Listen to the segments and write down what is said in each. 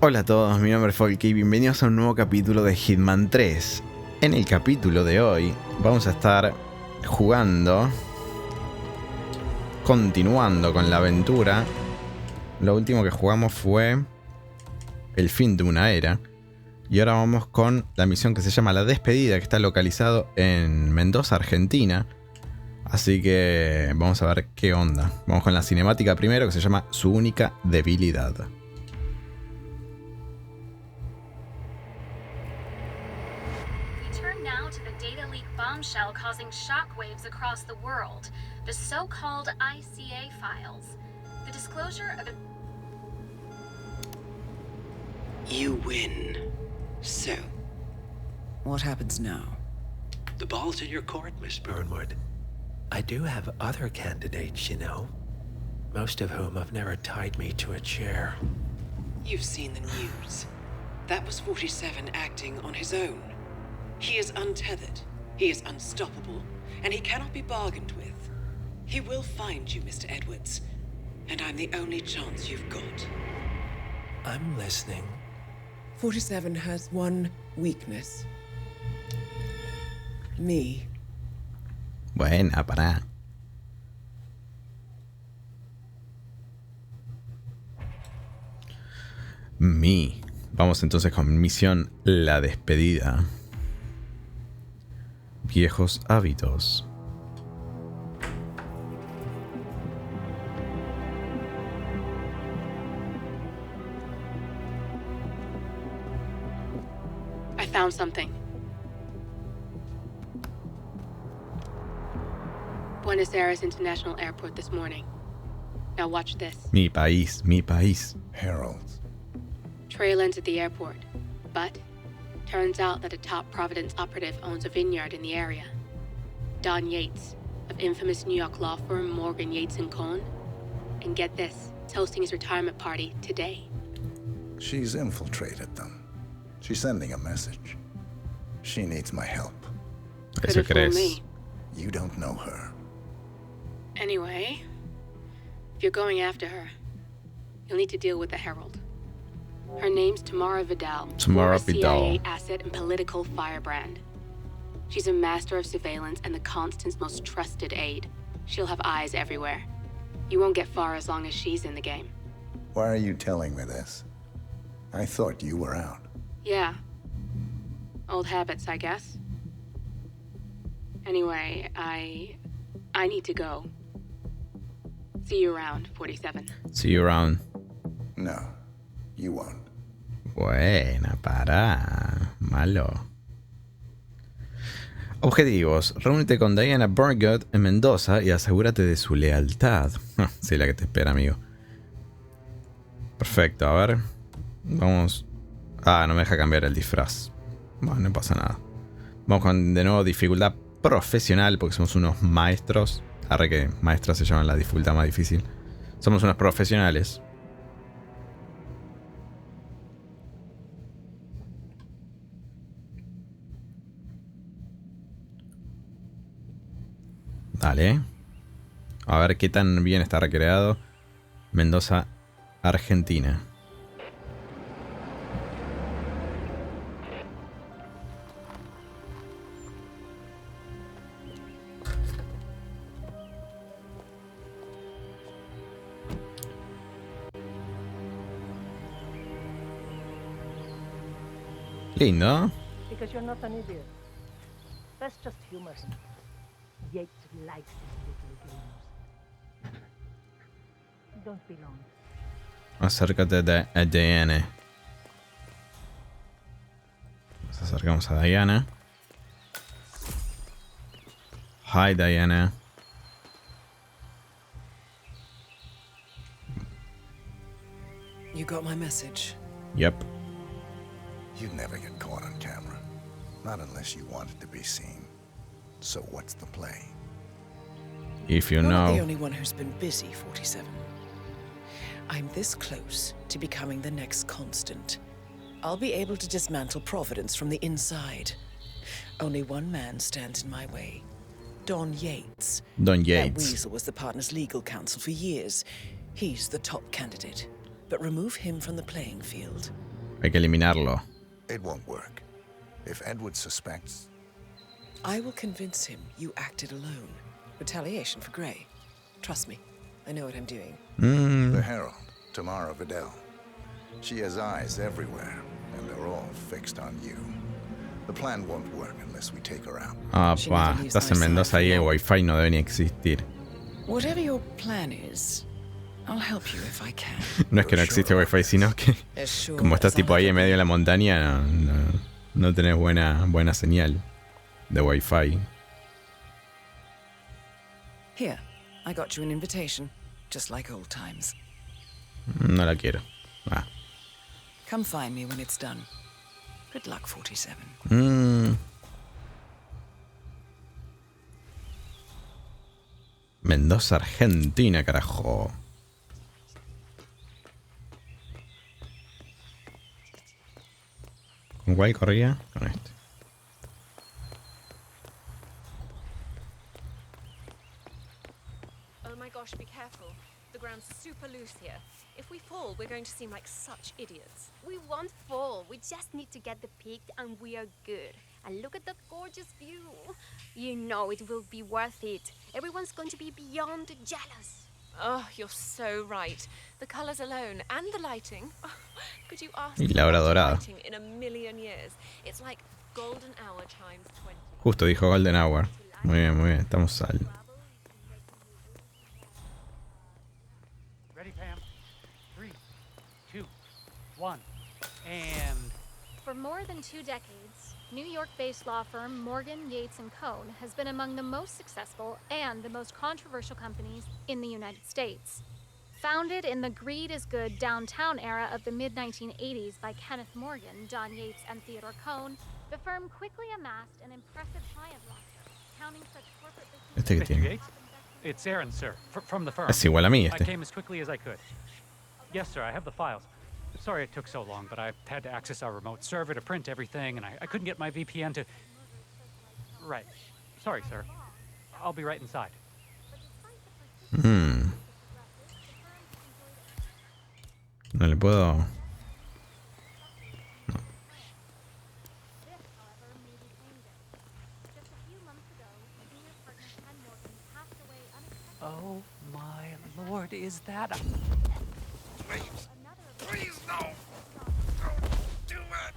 Hola a todos, mi nombre es ByFolke y bienvenidos a un nuevo capítulo de Hitman 3. En el capítulo de hoy vamos a estar jugando, continuando con la aventura. Lo último que jugamos fue el fin de una era. Y ahora vamos con la misión que se llama La Despedida, que está localizado en Mendoza, Argentina. Así que vamos a ver qué onda. Vamos con la cinemática primero, que se llama Su única debilidad. Bombshell causing shockwaves across the world. The so-called ICA files. The disclosure of... You win. So, what happens now? The ball's in your court, Miss Burnwood. I do have other candidates, you know. Most of whom have never tied me to a chair. You've seen the news. That was 47 acting on his own. He is untethered. He is unstoppable, and he cannot be bargained with. He will find you, Mr. Edwards, and I'm the only chance you've got. I'm listening. 47 has one weakness. Me. Buena, pará. Vamos entonces con Misión La Despedida. Viejos hábitos. I found something. Buenos Aires International Airport this morning. Now watch this. Mi país, mi país. Heralds. Trail ends at the airport, but turns out that a top Providence operative owns a vineyard in the area. Don Yates, of infamous New York law firm Morgan, Yates & Cohn. And get this, is hosting his retirement party today. She's infiltrated them. She's sending a message. She needs my help. Eso Could've fooled crees. me. You don't know her. Anyway, if you're going after her, you'll need to deal with the Herald. Her name's Tamara Vidal. Tamara former Vidal. CIA asset and political firebrand. She's a master of surveillance and the Constant's most trusted aide. She'll have eyes everywhere. You won't get far as long as she's in the game. Why are you telling me this? I thought you were out. Yeah. Old habits, I guess. Anyway, I need to go. See you around, 47. See you around. No, you won't. Buena, pará. Malo. Objetivos. Reúnete con Diana Burgott en Mendoza y asegúrate de su lealtad. Sí, la que te espera, amigo. Perfecto, a ver. Vamos. Ah, no me deja cambiar el disfraz. Bueno, no pasa nada. Vamos con, de nuevo, dificultad profesional, porque somos unos maestros. Arre que maestros se llaman la dificultad más difícil. Somos unos profesionales. Dale. A ver qué tan bien está recreado. Mendoza, Argentina. Lindo. Because you're not an idiot. That's just humor. Yates likes his little games. Don't be long. Acércate de Diana. Nos acercamos a Diana. Hi, Diana. You got my message. Yep. You'd never get caught on camera. Not unless you wanted to be seen. So what's the play? If you You're not the know. only one who's been busy, 47. I'm this close to becoming the next Constant. I'll be able to dismantle Providence from the inside. Only one man stands in my way. Don Yates. Don That Yates. weasel was the partner's legal counsel for years. He's the top candidate. but remove him from the playing field. Hay que eliminarlo. It won't work. If Edward suspects... I will convince him you acted alone. Retaliation for Grey. Trust me, I know what I'm doing. The Herald, Tamara Vidal. She has eyes everywhere, and they're all fixed on you. The plan won't work unless we take her out. Ah, pa, estás en Mendoza y el wifi no debe ni existir. Whatever your plan is, I'll help you if I can. No es que no existe wifi, sino que como estás tipo ahí en medio de la montaña, no tenés buena señal de wifi. Here, I got you an invitation, just like old times. No la quiero. Ah. Come find me when it's done. Good luck, 47. Mendoza, Argentina, carajo. ¿Con cuál corría? Con este. Oh my gosh, be careful. The ground's super loose here. If we fall, we're going to seem like such idiots. We won't fall. We just need to get the peak and we are good. And look at that gorgeous view. You know it will be worth it. Everyone's going to be beyond jealous. Oh, you're so right. The colors alone and the lighting. Could you ask Y la hora dorada. lighting in a million years? It's like golden hour times 20. Justo dijo Golden Hour. Muy bien, muy bien. Estamos al... Ready, Pam? 3, 2, 1, and... For more than 2 decades, New York-based law firm Morgan, Yates & Cohn has been among the most successful and the most controversial companies in the United States. Founded in the greed is good downtown era of the mid-1980s by Kenneth Morgan, Don Yates, and Theodore Cohn, the firm quickly amassed an impressive client roster, counting such corporate business... Este que Mr. tiene. Yates? It's Aaron, sir, from the firm. Es igual a mí I este. came as quickly as I could. Yes, sir, I have the files. Sorry it took so long, but I had to access our remote server to print everything, and I couldn't get my VPN to... Right. Sorry, sir. I'll be right inside. No le puedo... No. Oh my lord, is that... Please! Please, no! Don't do it!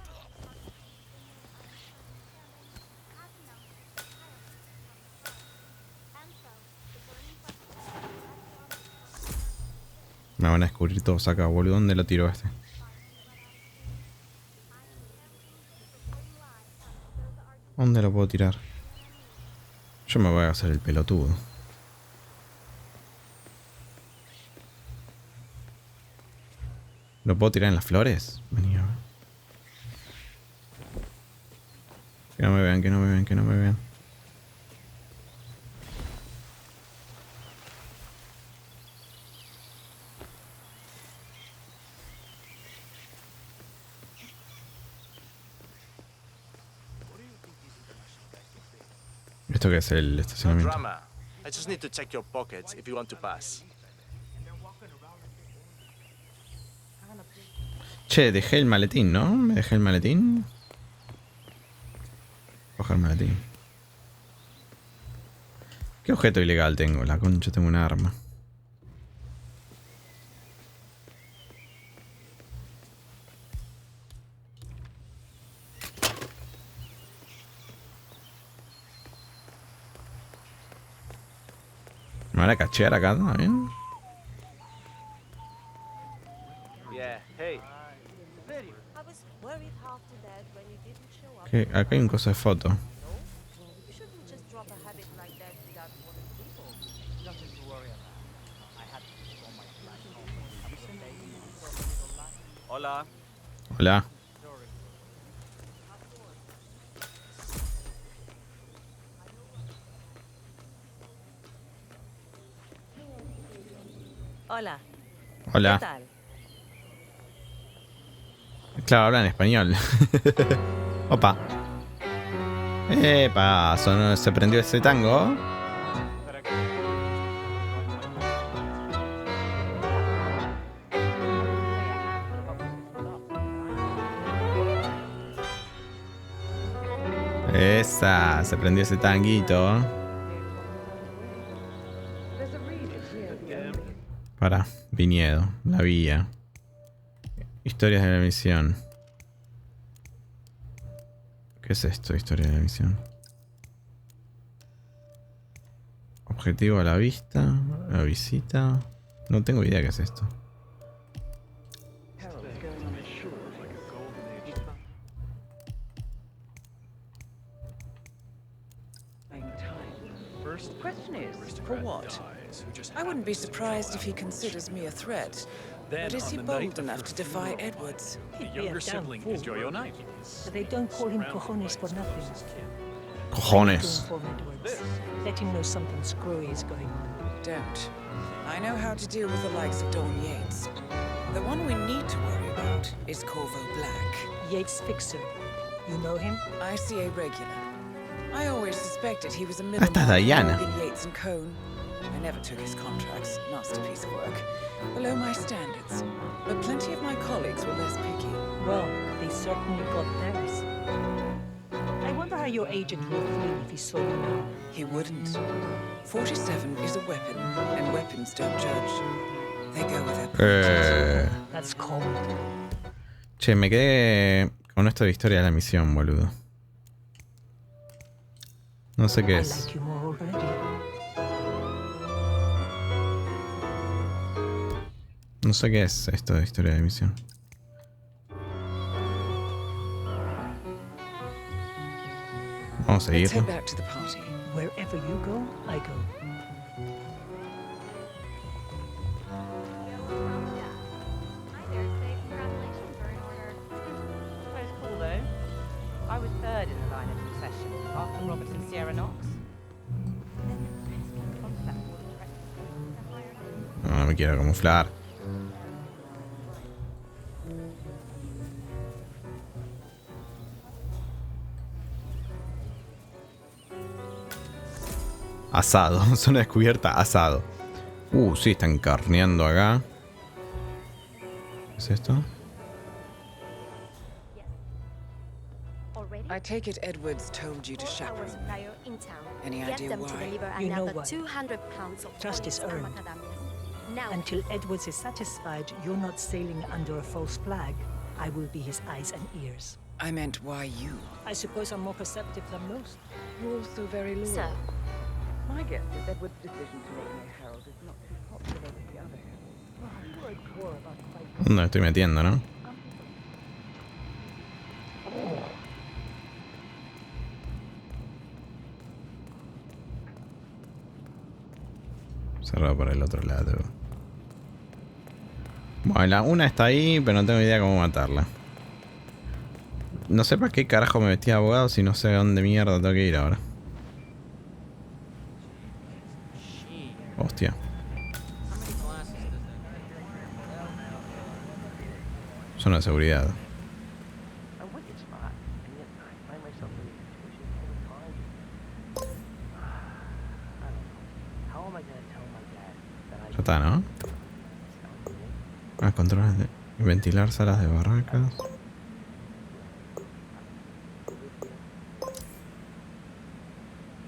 Me van a descubrir todos acá, boludo. ¿Dónde lo tiro este? ¿Dónde lo puedo tirar? Yo me voy a hacer el pelotudo. ¿Lo puedo tirar en las flores? Vení a ver. Que no me vean, que no me vean, que no me vean. ¿Esto qué es el No estacionamiento? drama. I just need to check your pockets if you want to pass. Che, dejé el maletín, ¿no? ¿Me dejé el maletín? Coger el maletín. ¿Qué objeto ilegal tengo? La concha, tengo un arma. ¿Me van a cachear acá también? Yeah, hey. ¿Qué? Acá hay un coso de foto. Hola. Hola. Hola. Hola. ¿Qué tal? Claro, hablan español. Opa. Epa, se prendió ese tango. Esa, se prendió ese tanguito. Para, viñedo, la vía. Historias de la misión. ¿Qué es esto? Historia de la misión. Objetivo a la vista, la visita. No tengo idea qué es esto. The question is, for what? I wouldn't be surprised if he considers me a threat. But is he bold enough to defy Edwards? The younger sibling, enjoy your night. But they don't call him cojones for nothing. Cojones. Let him know something screwy is going on. Don't. I know how to deal with the likes of Dawn Yates. The one we need to worry about is Corvo Black. Yates' fixer. You know him? I see a regular. I always suspected he was a Hasta Diana. Morgan, Yates and Cone. I never took his contracts. Nasty piece of work. Below my standards. But plenty of my colleagues were less picky. Well, they certainly got theirs. I wonder how your agent would feel if he saw you now. He wouldn't. 47 is a weapon, and weapons don't judge. They go with their purpose. That's common. Che, me quedé con esto de historia de la misión, boludo. No sé qué es. I like you more already. No sé qué es esto de historia de misión. Vamos a Let's seguirlo. head back to the party. Wherever you go, I go. I was third in the line of succession after Roberts and Sierra Knox. No, no me quiero camuflar. Asado, zona descubierta, asado. Sí, están carneando acá. ¿Qué es esto? I take it Edwards told you to chaperone. Any Get idea them to why? deliver You know another why? 200 pounds of Trust is points and earned. macadamias. Now, Until Edwards is satisfied you're not sailing under a false flag, I will be his eyes and ears. I meant why you? I suppose I'm more perceptive than most. You're also very loyal. sir, My guess is Edward's decision to make me a herald is not as popular as the other heralds. ¿Dónde me estoy metiendo, no? Cerrado por el otro lado. Bueno, la una está ahí, pero no tengo idea cómo matarla. No sé para qué carajo me vestí de abogado si no sé a dónde mierda tengo que ir ahora. Hostia. Zona de seguridad. Ya está, ¿no? Controles de ventilar salas de barracas.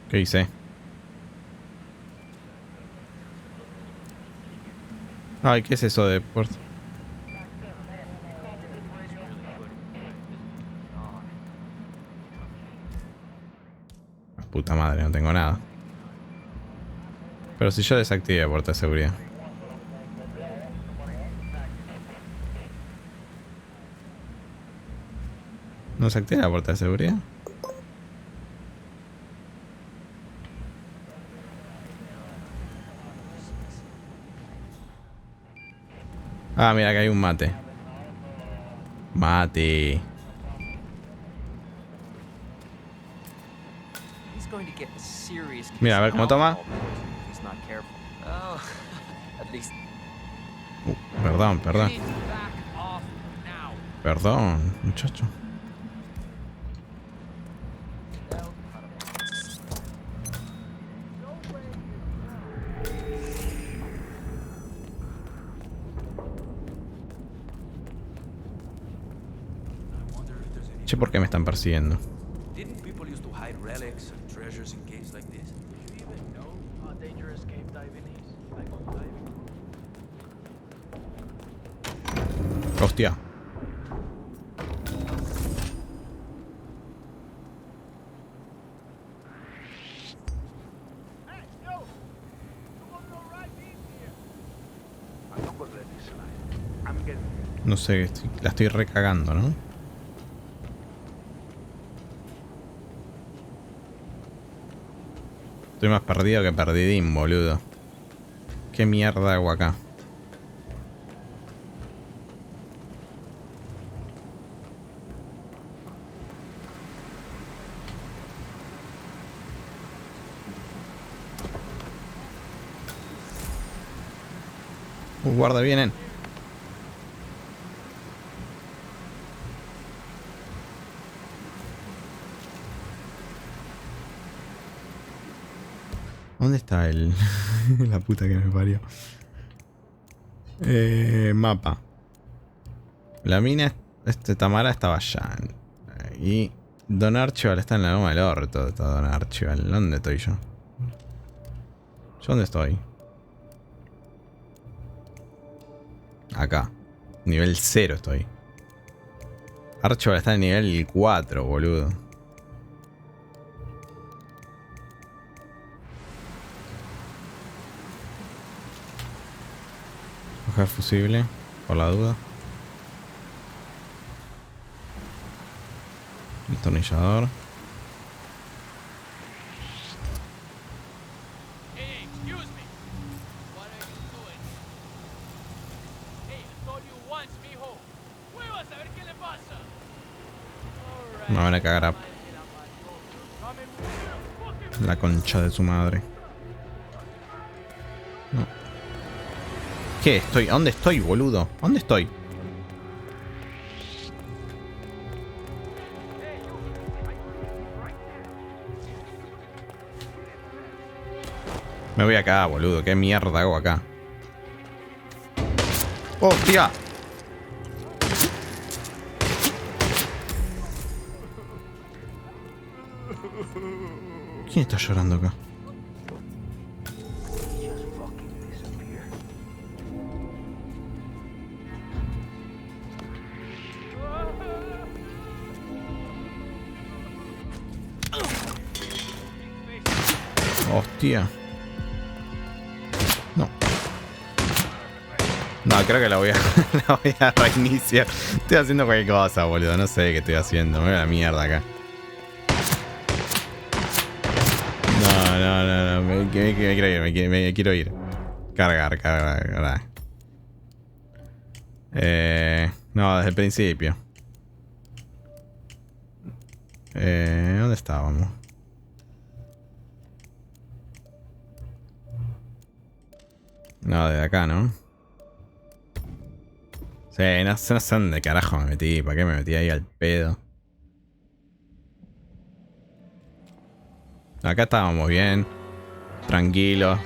¿Qué hice? Ay, ¿qué es eso de puerto? Puta madre, no tengo nada. Pero si yo desactivé la puerta de seguridad. ¿No desactivé la puerta de seguridad? Ah, mira que hay un mate. Mate. Mira, a ver cómo toma. Perdón, perdón. Perdón, muchacho. Che, ¿por qué me están persiguiendo? wrecks and treasures in caves like this? Do you even know how dangerous cave diving is? Like diving? Hostia. No sé, la estoy recagando, ¿no? Estoy más perdido que perdidín, boludo. ¿Qué mierda hago acá? Guarda, vienen. ¿Dónde está el la puta que me parió? Mapa. La mina, Tamara estaba allá. Y Don Archibald está en la loma del orto. Está Don Archibald. ¿Dónde estoy yo? ¿Yo dónde estoy? Acá. Nivel 0 estoy. Archibald está en nivel 4, boludo. Coger fusible, por la duda. El tornillador. Me van a cagar a la concha de su madre. No. ¿Qué estoy? ¿Dónde estoy, boludo? ¿Dónde estoy? Me voy acá, boludo. ¿Qué mierda hago acá? ¡Hostia! ¿Quién está llorando acá? Hostia. No. No, creo que la voy a reiniciar. Estoy haciendo cualquier cosa, boludo. No sé qué estoy haciendo. Me voy a la mierda acá. No. Me quiero ir. Me quiero ir. Cargar. No, desde el principio. ¿Dónde estábamos? No, desde acá, ¿no? Sí, no sé dónde carajo me metí. ¿Para qué me metí ahí al pedo? Acá estábamos bien. Tranquilo.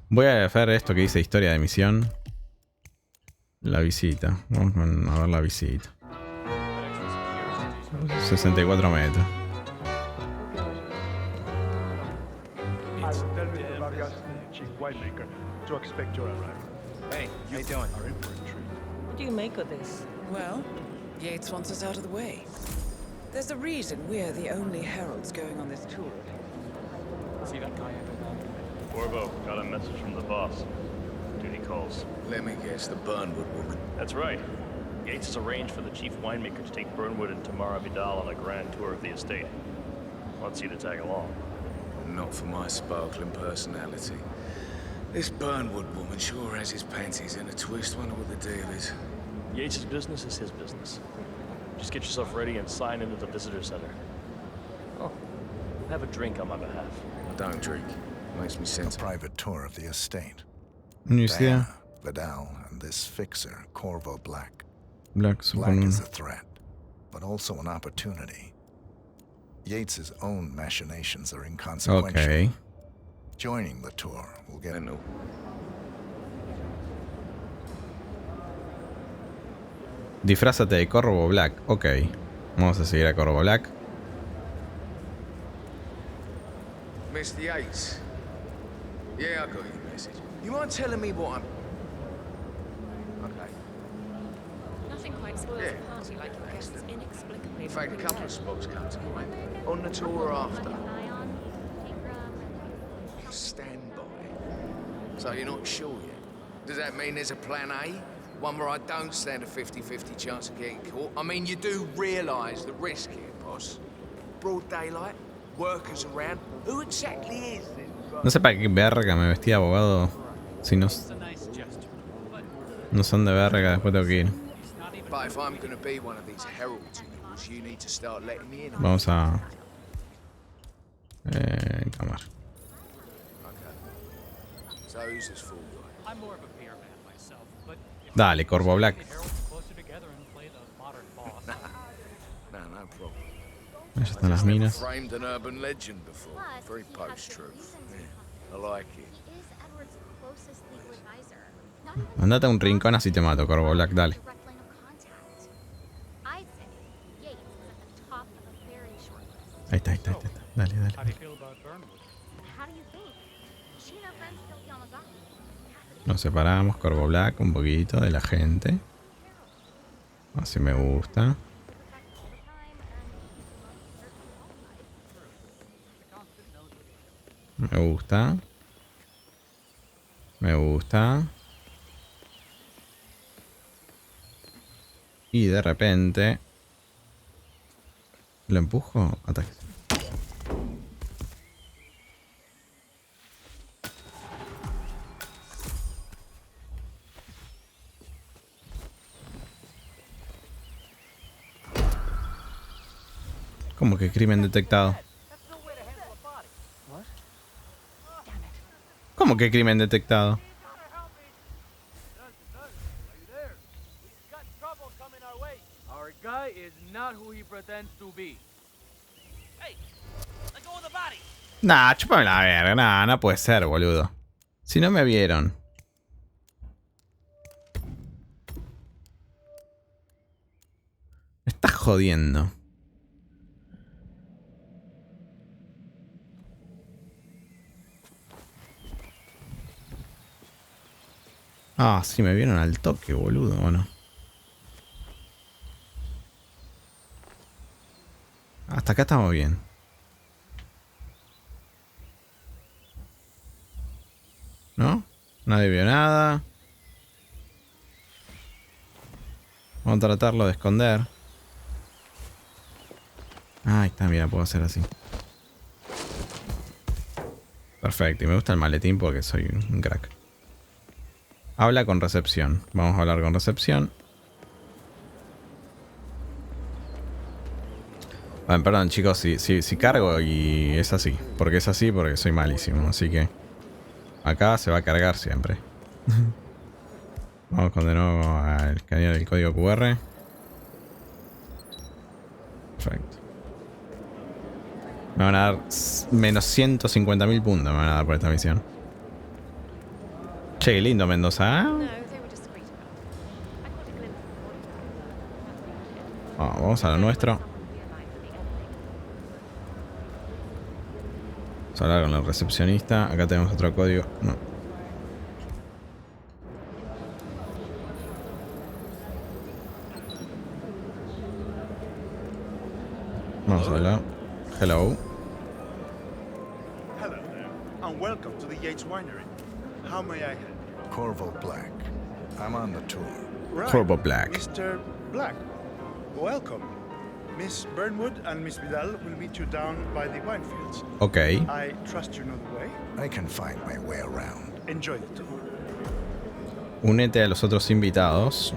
Voy a hacer esto que dice historia de misión. La visita. Vamos a ver la visita. 64 metros. Hey, how you doing? What do you make of this? Well, Yates wants us out of the way. There's a reason we're the only heralds going on this tour. See that guy over there? Corvo, got a message from the boss. Duty calls. Let me guess, the Burnwood woman. That's right. Yates has arranged for the chief winemaker to take Burnwood and Tamara Vidal on a grand tour of the estate. Wants you to tag along. Not for my sparkling personality. This Burnwood woman sure has his panties in a twist. Wonder what the deal is. Yates' business is his business. Just get yourself ready and sign into the visitor center. Oh, have a drink on my behalf. I don't drink. Makes me sense. A private tour of the estate. Universidad. Vidal and this fixer, Corvo Black. Black is a threat, but also an opportunity. Yates's own machinations are inconsequential. Okay. Joining the tour will get a new. Disfrázate de Corvo Black. Ok. Vamos a seguir a Corvo Black. Mr. Yates. Yeah, I got your message. You mind telling me what I'm... Okay. Nothing quite spoils a party like your guests inexplicably. In fact, a couple of spots come to mind. On the tour after. Stand by. So you're not sure yet? Does that mean there's a plan A? One where I don't stand a 50-50 chance of getting caught? I mean, you do realise the risk here, boss. Broad daylight, workers around. Who exactly is this? No sé para qué verga me vestí de abogado. Si no, no son de verga, después tengo que ir. But if I'm gonna be one of these heralds, you need to start letting me in. Vamos a... cámara. So who's this fool guy? I'm more of a beer man myself, but Dale, Corvo Black. closer together and play the modern boss. No problem. Ahí están las minas. Framed an urban legend before. Very post-truth. Yeah, I like it. Andate a un rincón así te mato, Corvo Black, dale. Ahí está, ahí está, ahí está. Dale, dale. Nos separamos, Corvo Black, un poquito de la gente. Así me gusta. Me gusta. Me gusta. Y de repente... ¿Lo empujo? Ataque. ¿Cómo que crimen detectado? ¿Cómo que crimen detectado? Our guy is not who he pretends to be. Hey, let go of the body. Nah, chúpame la verga. Nah, no puede ser, boludo. Si no me vieron. Me estás jodiendo. Ah, sí, me vieron al toque, boludo, ¿o no? Hasta acá estamos bien. ¿No? Nadie vio nada. Vamos a tratarlo de esconder. Ah, ahí está, mira, puedo hacer así. Perfecto, y me gusta el maletín porque soy un crack. Habla con recepción. Vamos a hablar con recepción. Bueno, perdón, chicos, si cargo y es así. Porque es así, porque soy malísimo. Así que acá se va a cargar siempre. Vamos con de nuevo a escanear el código QR. Perfecto. Me van a dar menos 150.000 puntos. Me van a dar por esta misión. Che, qué lindo Mendoza, ¿eh? Vamos a lo nuestro. Vamos a hablar con el recepcionista. Acá tenemos otro código. No. Vamos a hablar. Hello. Hello there, and welcome to the Yates Winery. How may I help you? Corvo Black. I'm on the tour. Right, Corvo Black. Mr. Black. Welcome. Miss Burnwood and Miss Vidal will meet you down by the wine fields. Okay. I trust you know the way. I can find my way around. Enjoy the tour. Únete a los otros invitados.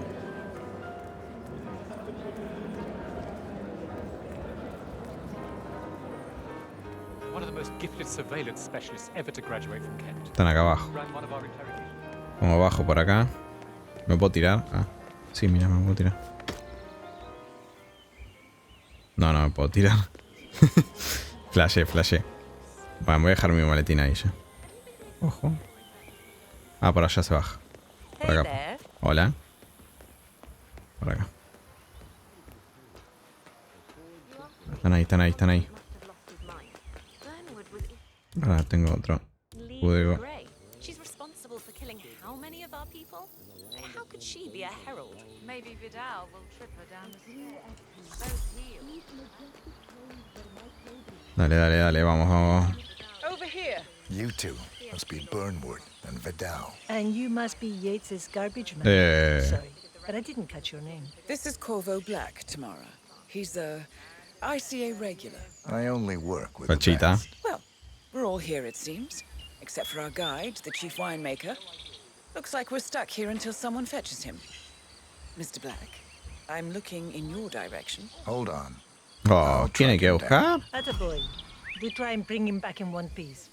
One of the most gifted surveillance specialists ever to graduate from Kent. Están acá abajo. Ran one of our interrogations. Como abajo por acá. ¿Me puedo tirar? Ah, sí, mira, me puedo tirar. No, no me puedo tirar. Flashé. Bueno, voy a dejar mi maletín ahí ya. Ojo. Ah, por allá se baja. Por acá. Hola. Por acá. Están ahí. Ahora tengo otro código. She's responsible for killing how many of our people? How could she be a herald? Maybe Vidal will trip her down the stairs. Both healed. Dale, dale, dale, vamos, vamos. Over here. You two must be Burnwood and Vidal. And you must be Yates's garbage man. Sorry, but I didn't catch your name. This is Corvo Black, Tamara. He's a ICA regular. I only work with the Pachita. best. Well, we're all here, it seems. Except for our guide, the chief winemaker. Looks like we're stuck here until someone fetches him. Mr. Black, I'm looking in your direction. Hold on. Oh, ¿tiene que buscar? Attaboy. Do try and bring him back in one piece.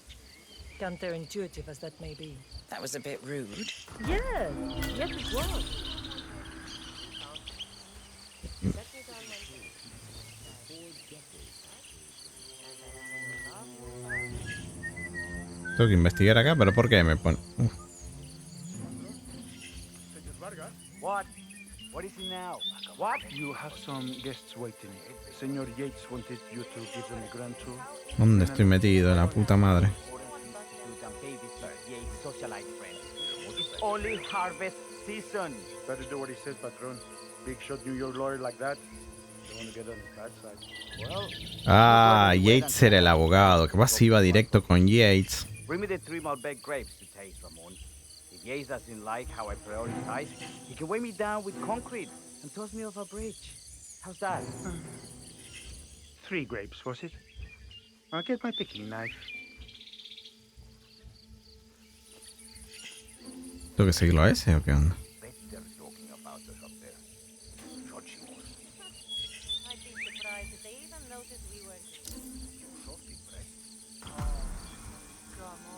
Counterintuitive as that may be. That was a bit rude. Yes, yes it was. Tengo que investigar acá, pero ¿por qué me pone? What? What is it now? What? You have some guests waiting. Señor Yates wanted you to give them a grand tour. ¿Dónde estoy metido? La puta madre. It's only harvest season. Better do what he says, patron. Big shot New York lawyer like that. Don't want to get on his bad side. Well, Ah, Yates era el abogado. Capaz iba directo con Yates. bring me the 3 Malbec grapes to taste, Ramon. If Yates doesn't like how I prioritize, he can weigh me down with concrete and toss me off a bridge. How's that? 3 grapes, was it? I'll get my picking knife. ¿Tengo que seguirlo a ese o qué onda?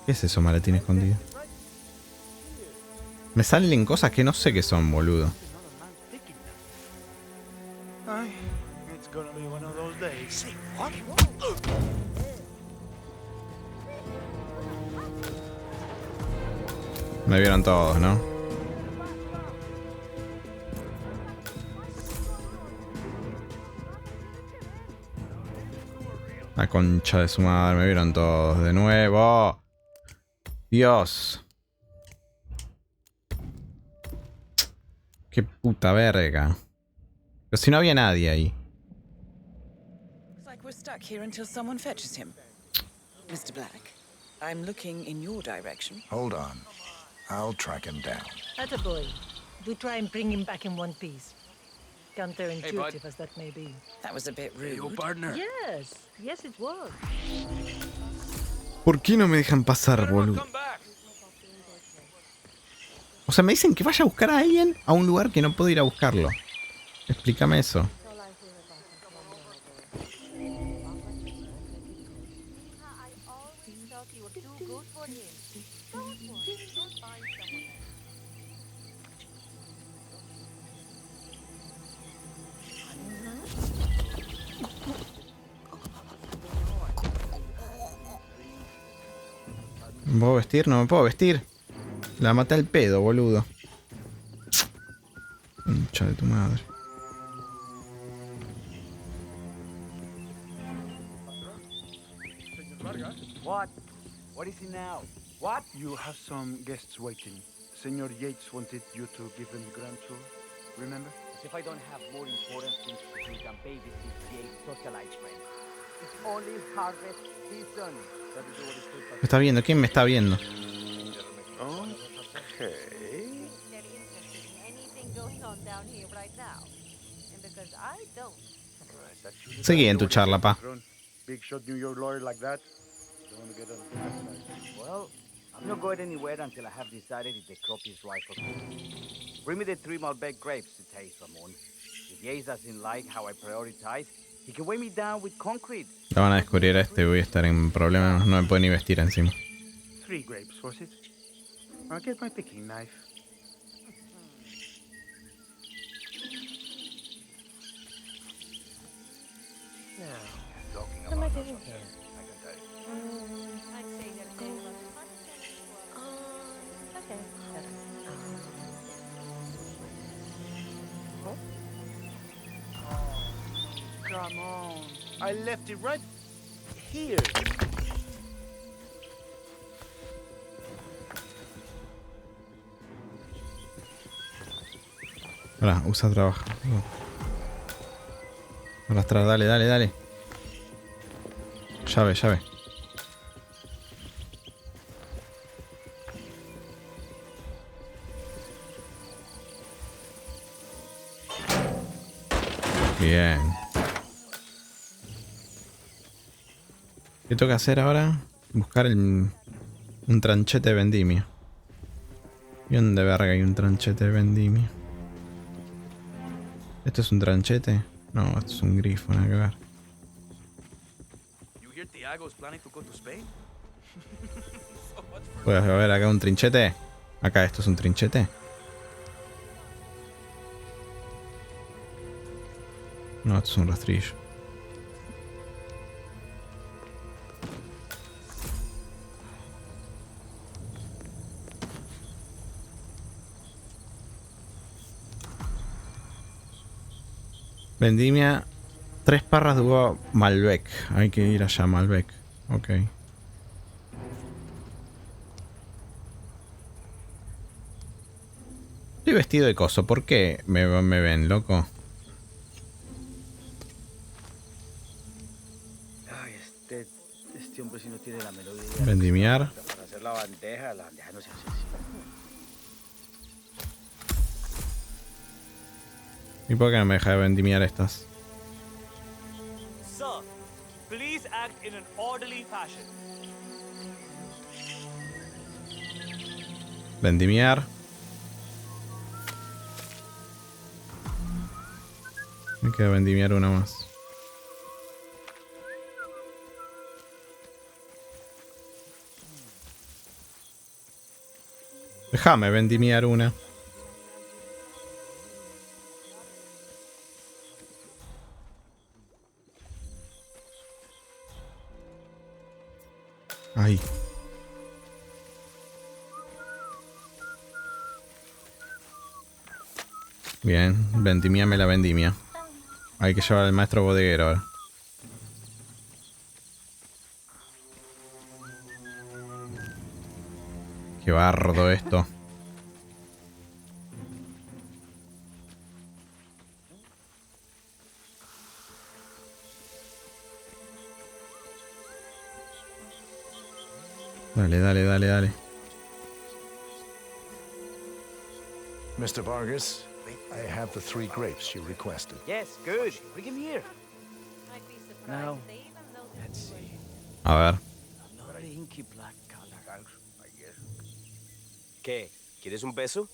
¿Qué es eso, maletín escondido? Me salen cosas que no sé qué son, boludo. Ay, it's gonna be one of those days. What? Me vieron todos, ¿no? La concha de su madre, me vieron todos de nuevo. Dios. Qué puta verga. Pero si no había nadie ahí. Looks like we're stuck here until someone fetches him. Mr. Black, I'm looking in your direction. Hold on. I'll track him down. Attaboy. Do try and bring him back in one piece. Counterintuitive Hey, as that may be. That was a bit rude. Your partner. Yes, yes it was. ¿Por qué no me dejan pasar, boludo? O sea, me dicen que vaya a buscar a alguien a un lugar que no puedo ir a buscarlo. Explícame eso. ¿Me puedo vestir? No me puedo vestir. La maté al pedo, boludo. Concha de tu madre. What? What is it now? What? You have some guests waiting. Señor Yates wanted you to give them a grand tour. Remember? As if I don't have more important things to do than babysit Yates' socialite friends. It's only harvest season. ¿Me está viendo? ¿Quién me está viendo? Seguí en tu charla, pa. Big shot New York lawyer like that. Don't want to get on the bad side. Well, I'm not going anywhere until I have decided if the crop is right for me. Bring me the 3 Malbec grapes to taste, Ramon. If Yates doesn't like how I prioritize, he can weigh me down with concrete. La van a descubrir a este, voy a estar en problemas, no me puedo ni vestir encima. 3 grapes, was it? I'll get my picking knife. What am I doing here? Come on. I left it right here. Ahora, usa trabajo. Arrastrar, dale, dale, dale. Llave, llave. Bien. ¿Qué tengo que hacer ahora? Buscar un tranchete de vendimia. ¿Y dónde verga hay un tranchete de vendimia? ¿Esto es un tranchete? No, esto es un grifo, nada que ver. ¿Puedes ver acá un trinchete? Acá, ¿esto es un trinchete? No, esto es un rastrillo. Vendimia 3 parras de uva Malbec. Hay que ir allá, Malbec. Ok. Estoy vestido de coso. ¿Por qué me ven, loco? Ay, este hombre si no tiene la melodía. Vendimiar. Para hacer la bandeja no se hace así. ¿Y por qué no me deja de vendimiar estas? Sir, please act in an orderly fashion. Vendimiar. Me queda vendimiar una más. Déjame vendimiar una. Ahí. Bien, vendimiame la vendimia. Hay que llevar al maestro bodeguero ahora. Qué bardo esto. Dale, dale, dale, dale. Mr. Vargas, I have the 3 grapes you requested. Yes, good. Bring him here. Now, let's see. A ver. Lovely inky black color. ¿Qué? ¿Quieres un beso?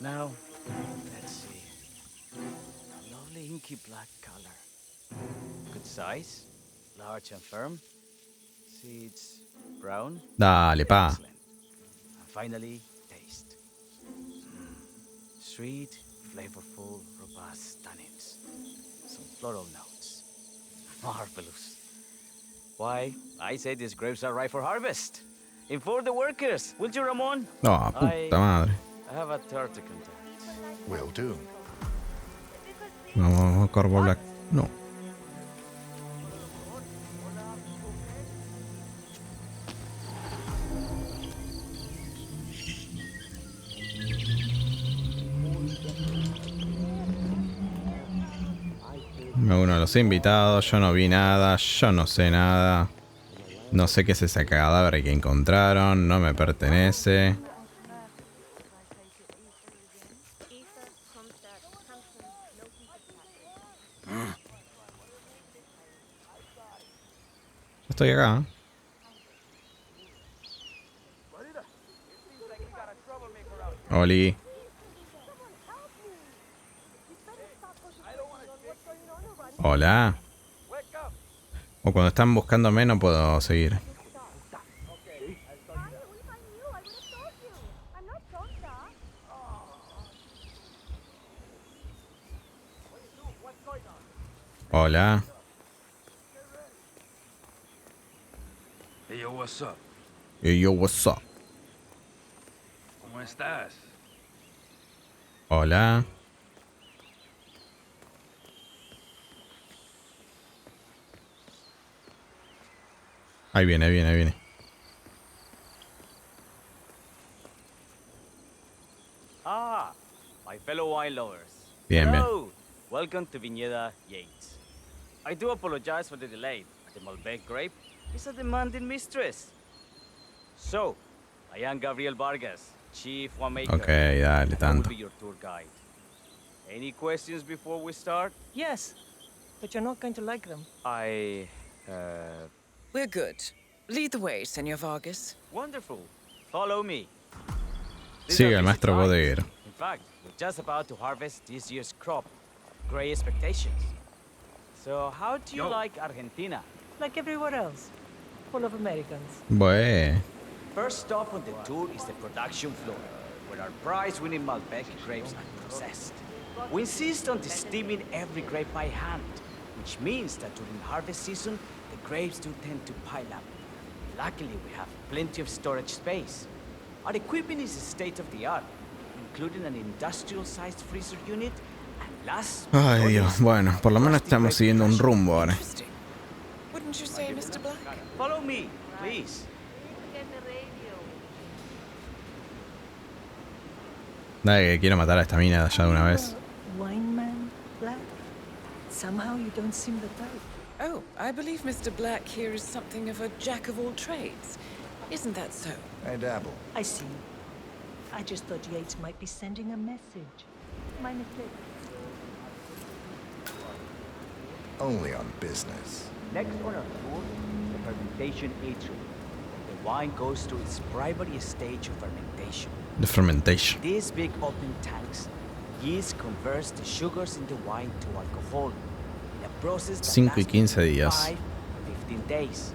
Now, let's see. A lovely inky black color. Good size, large and firm. Seeds brown. Dale, pa. Excellent. And finally, taste. Sweet, flavorful, robust tannins. Some floral notes. Marvelous. Why, I say these grapes are ripe for harvest. Inform the workers, will you, Ramon? No, puta madre. I have a third to contact. Will do. No, Corvo Black. No. Uno de los invitados, yo no vi nada, yo no sé nada. No sé qué es ese cadáver que encontraron, no me pertenece. Estoy acá. Oli. Hola. O cuando están buscándome no puedo seguir. Hola. Hey, yo, what's up? Hey, yo, what's up? ¿Cómo estás? Hola. Ahí viene, ahí viene, ahí viene. Ah, my fellow wine Bien, bien. Hello. Welcome to Viñeda Yates. I do apologize for the delay. The Malbec grape is a demanding mistress. So, I am Gabriel Vargas, Chief Winemaker. Ok, dale, I will tanto. be your tour guide. Any questions before we start? Yes, but you're not going to like them. We're good. Lead the way, Senor Vargas. Wonderful. Follow me. Sigue el maestro bodeguero. In fact, we're just about to harvest this year's crop. Great expectations. So, how do you like Argentina? Like everywhere else. Full of Americans. Bueno. First stop on the tour is the production floor, where our prize-winning Malbec grapes are processed. We insist on steaming every grape by hand, which means that during harvest season, the grapes do tend to pile up. Luckily, we have plenty of storage space. Our equipment is state-of-the-art, including an industrial-sized freezer unit, and last... Ay, Dios. Bueno, por lo menos estamos siguiendo un rumbo ahora. Wouldn't you say, Mr. Black? Follow me, please. Dale, que quiero matar a esta mina ya de una vez. Wine man, Black? Somehow you don't seem the type. Oh, I believe Mr. Black here is something of a jack of all trades. Isn't that so? I dabble. I see. I just thought Yates might be sending a message. My mistake. Only on business. Next on our tour, the fermentation atrium. The wine goes through its primary stage of fermentation. The fermentation. These big open tanks, yeast converts the sugars in the wine to alcohol in a process that 5 y lasts 15 días. 5 to 15 days.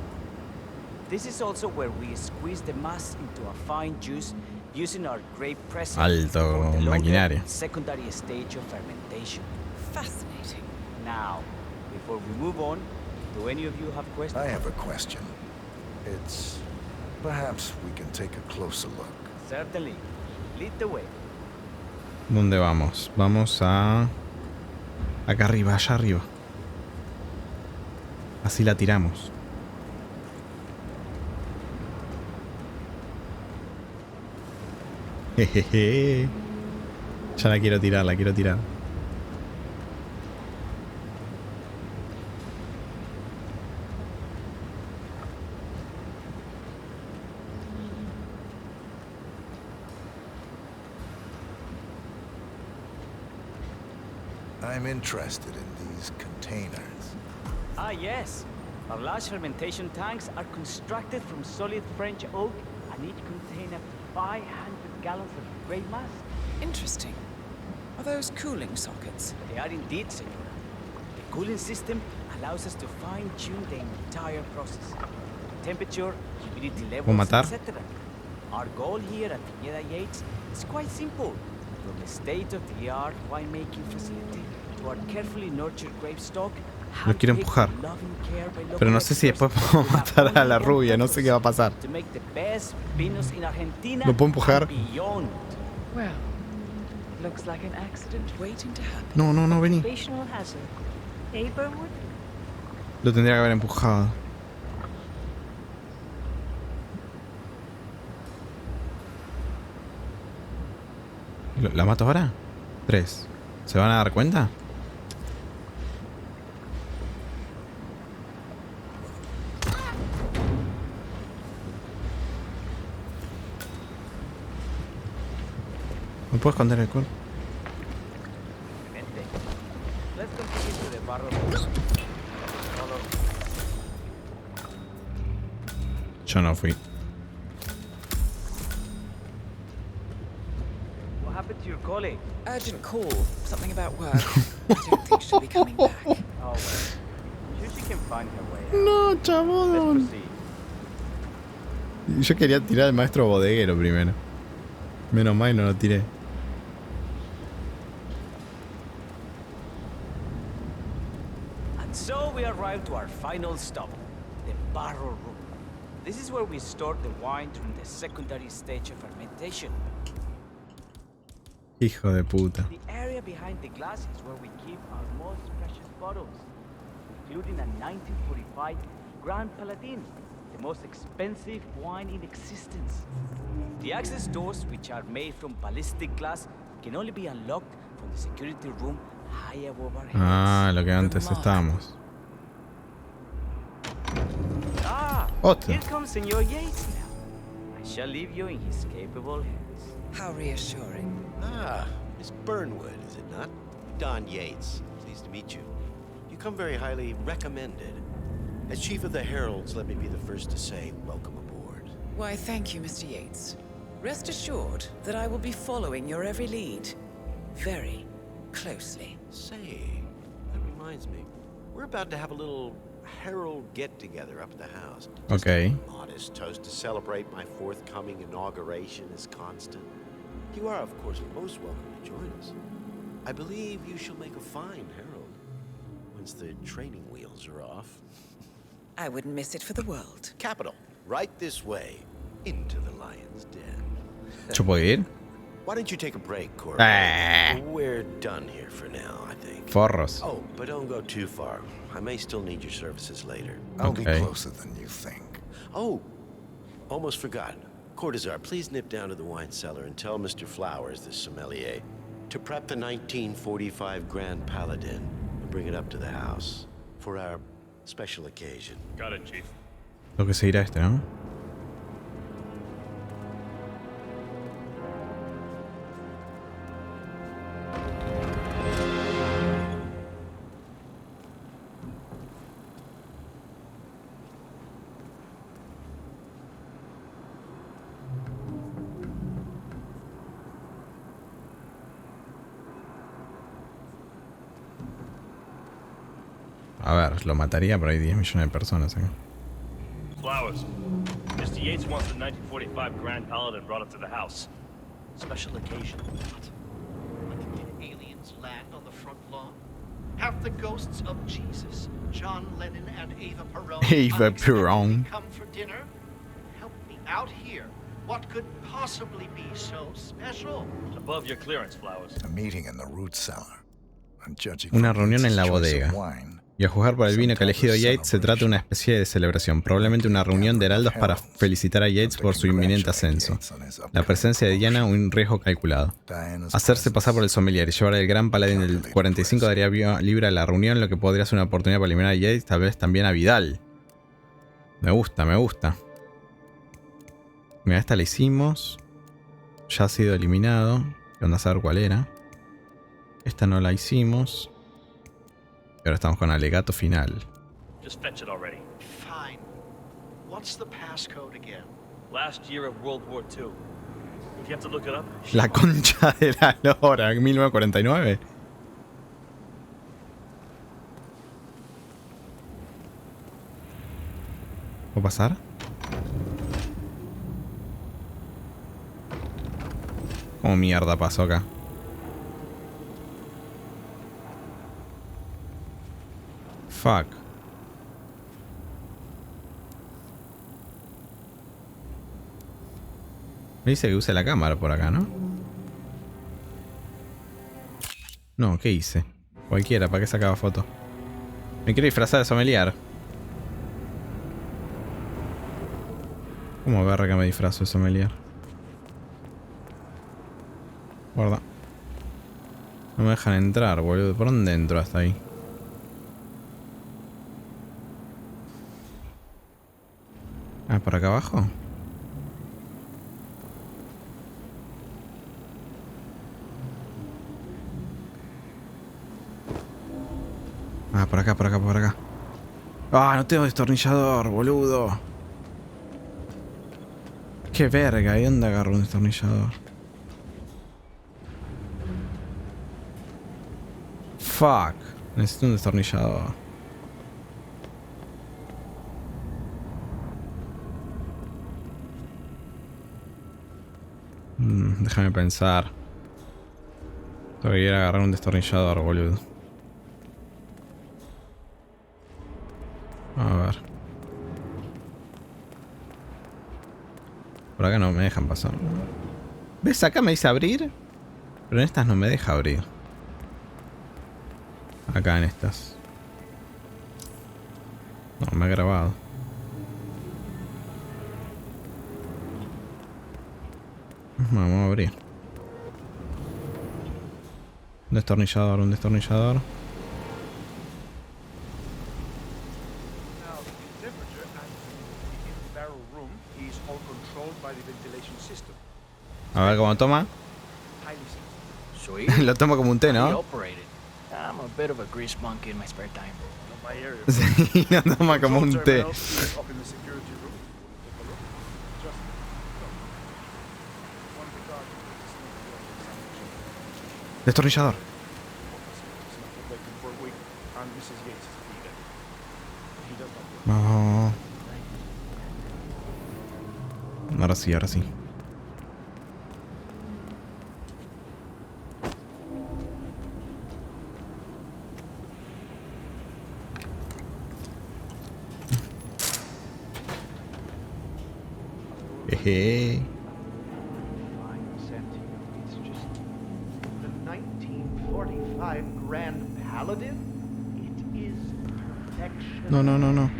This is also where we squeeze the mass into a fine juice using our grape presser Alto for the maquinaria. secondary stage of fermentation. Fascinating. Now, before we move on, do any of you have questions? I have a question. It's... perhaps we can take a closer look. Certainly. Lead the way. ¿Dónde vamos? Vamos a... acá arriba, allá arriba. Así la tiramos. Jejeje. Ya la quiero tirar, la quiero tirar. I'm interested in these containers. Ah, yes. Our large fermentation tanks are constructed from solid French oak and each contain up to 500 gallons of grape mass. Interesting. Are those cooling sockets? They are indeed, senora. The cooling system allows us to fine-tune the entire process. Temperature, humidity levels, matar? etc. Our goal here at Viñeda Yates is quite simple. From a state-of-the-art winemaking facility to our carefully nurtured grape stock, Lo quiero empujar. Pero no sé si después puedo matar a la rubia, no sé qué va a pasar. ¿Lo puedo empujar? Well, looks like an accident waiting to happen. No, no, no, vení. Occupational hazard. Eh, Burnwood? Lo tendría que haber empujado. ¿La mato ahora? 3. ¿Se van a dar cuenta? ¿Me puedo esconder el cuerpo? Yo no fui. What happened to your colleague? Urgent call. Something about work. I don't think she'll be coming back. Oh, well. I'm sure she can find her way out. No, chabón. Let's proceed. Yo quería tirar al maestro bodeguero primero. Menos mal no lo tiré. And so we arrive to our final stop, the barrel room. This is where we store the wine during the secondary stage of fermentation. Hijo de puta. The area behind the glass is where we keep our most precious bottles, including a 1945 Grand Paladin, the most expensive wine in existence. The access doors, which are made from ballistic glass, can only be unlocked from the security room high above our heads. Ah, lo que antes estábamos. Otro. Here comes Senor Yates now. I shall leave you in his capable hands. How reassuring. Ah, Miss Burnwood, is it not? Don Yates. Pleased to meet you. You come very highly recommended. As Chief of the Heralds, let me be the first to say welcome aboard. Why, thank you, Mr. Yates. Rest assured that I will be following your every lead. Very closely. Say, that reminds me. We're about to have a little Herald get-together up at the house. Okay. Just a modest toast to celebrate my forthcoming inauguration as Constant. You are, of course, most welcome to join us. I believe you shall make a fine Herald once the training wheels are off. I wouldn't miss it for the world. Capital. Right this way. Into the lion's den. ¿Yo puedo ir? Why don't you take a break, Corey? We're done here for now, I think. Forros. Oh, but don't go too far. I may still need your services later. I'll be closer than you think. Oh, almost forgot. Cortazar, please nip down to the wine cellar and tell Mr. Flowers, the sommelier, to prep the 1945 Grand Paladin and bring it up to the house for our special occasion. Got it, Chief. Lo que seguirá este, ¿no? A ver, lo mataría, pero hay 10 millones de personas acá. Flowers. Mr. Yates wants the 1945 Grand Paladin brought up to the house. Special occasion. Aliens land on the front lawn? Have the ghosts of Jesus, John Lennon, and Ava Perón Ava Perón. come for dinner? Help me out here. What could possibly be so special? Above your clearance, Flowers. A meeting in the root cellar. I'm judging Una from reunión en la Yates's choice of bodega. wine. Y a juzgar por el vino que ha elegido Yates, se trata de una especie de celebración, probablemente una reunión de heraldos para felicitar a Yates por su inminente ascenso. La presencia de Diana, un riesgo calculado. Hacerse pasar por el sommelier y llevar el gran paladín del 45 daría libre a la reunión, lo que podría ser una oportunidad para eliminar a Yates, tal vez también a Vidal. Me gusta, me gusta. Mira, esta la hicimos. Ya ha sido eliminado. Vamos a saber cuál era. Esta no la hicimos. Y ahora estamos con alegato final. Just fetch it already. Fine. What's the passcode again? Last year of World War II. If you have to look it up. La concha de la lora, 1949. ¿Puedo pasar? ¿Cómo mierda pasó acá? Fuck. Me dice que use la cámara por acá, ¿no? No, ¿qué hice? Cualquiera, ¿para qué sacaba foto? Me quiero disfrazar de sommelier. ¿Cómo verga que me disfrazo de sommelier? Guarda. No me dejan entrar, boludo. ¿Por dónde entro hasta ahí? Ah, ¿por acá abajo? Ah, por acá, por acá, por acá. Ah, no tengo destornillador, boludo. Qué verga, ¿y dónde agarro un destornillador? Fuck. Necesito un destornillador. Déjame pensar. Tengo que ir a agarrar un destornillador, boludo. A ver. Por acá no me dejan pasar. ¿Ves? Acá me dice abrir. Pero en estas no me deja abrir. Acá en estas. No, me ha grabado. Vamos a abrir. Un destornillador, un destornillador. Now, the temperature and the barrel room is all controlled by the ventilation system. A ver cómo toma. Sweet. Lo toma como un té, ¿no? Operated. I'm a bit of a grease monkey in my spare time. Not my area. Sí, lo toma como un té. Terminal is up in the security room. Take a look. Just one of the guards is Destornillador. waiting for a week, and Mrs. Yates is leaving. He does not work. No. Ahora sí, ahora sí. Jeje. It's just the 1945 Grand Paladin. It is perfection. No, no, no, no.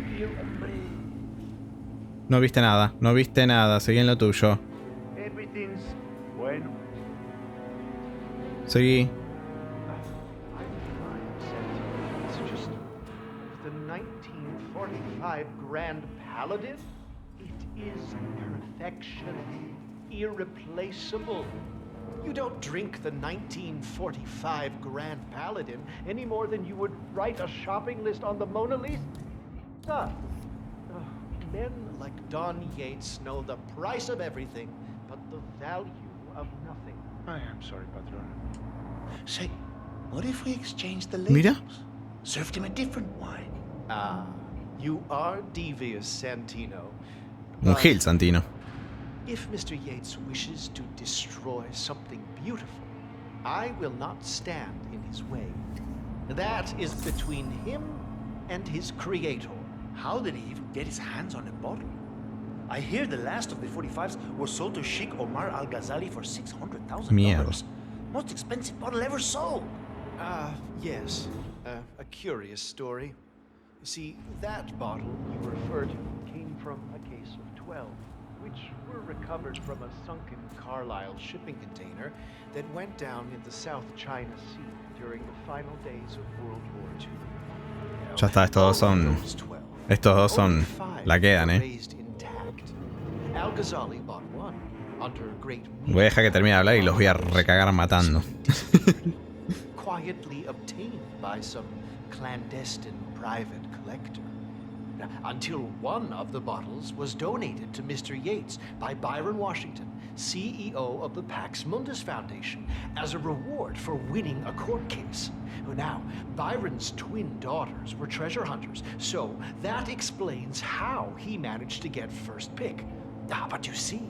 No viste nada, no viste nada. Seguí en lo tuyo. Everything's bueno. Seguí. It's just the 1945 Grand Paladin. It is perfection, irreplaceable. You don't drink the 1945 Grand Paladin any more than you would write a shopping list on the Mona Lisa. Men like Don Yates know the price of everything, but the value of nothing. I am sorry, Patron. Say, what if we exchange the labels? Mira. Served him a different wine. Ah, you are devious, Santino. Un Gil, Santino. If Mr. Yates wishes to destroy something beautiful, I will not stand in his way. That is between him and his creator. How did he even get his hands on a bottle? I hear the last of the 45s was sold to Sheikh Omar Al-Ghazali for $600,000. Mierda. Most expensive bottle ever sold. Yes. A curious story. You see, that bottle you refer to came from a case of 12, which were recovered from a sunken Carlisle shipping container that went down in the South China Sea during the final days of World War II. Ya está, estos dos son. Estos dos son. La quedan, Al-Ghazali bought one under great Voy a dejar que termine de hablar y los voy a recagar matando. quietly obtained by some clandestine private collector. Until one of the bottles was donated to Mr. Yates by Byron Washington, CEO of the Pax Mundus Foundation, as a reward for winning a court case. Now, Byron's twin daughters were treasure hunters, so that explains how he managed to get first pick. But you see,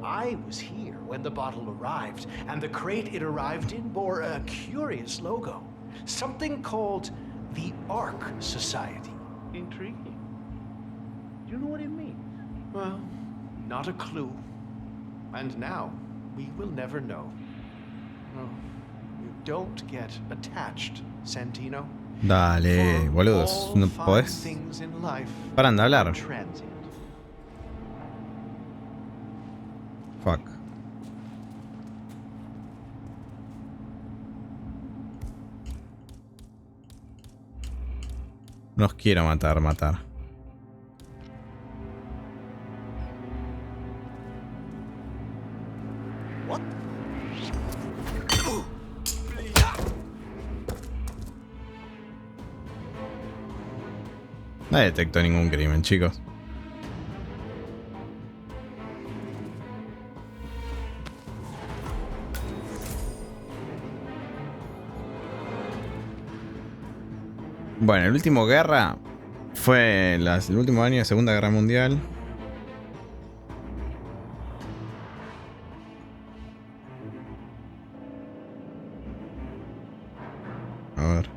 I was here when the bottle arrived, and the crate it arrived in bore a curious logo. Something called the Ark Society. Intriguing. Do you know what it means? Well, not a clue. And now, we will never know. Oh, you don't get attached, Santino. Dale, boludos, no podés. Things in life Paran de hablar. are transient. Fuck. Los quiero matar. What? No detecto ningún crimen, chicos. Bueno, el último guerra fue el último año de Segunda Guerra Mundial. A ver.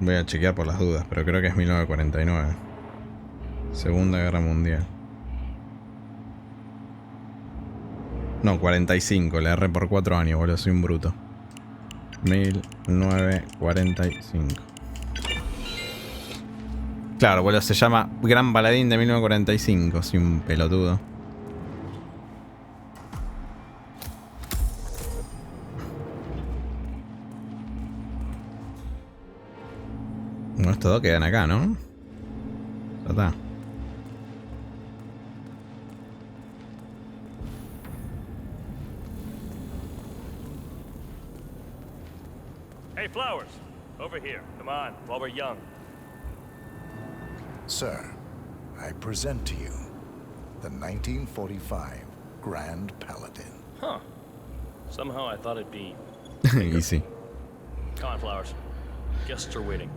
Voy a chequear por las dudas, pero creo que es 1949. Segunda Guerra Mundial. No, 45. Le erré por 4 años, boludo. Soy un bruto. 1945. Claro, boludo. Se llama Gran Paladín de 1945. Soy un pelotudo. Bueno, estos dos quedan acá, ¿no? Ya está. Hey, Flowers, over here. Come on, while we're young. Sir, I present to you the 1945 Grand Paladin. Huh. Somehow I thought it'd be... Easy. Come on, Flowers. Guests are waiting.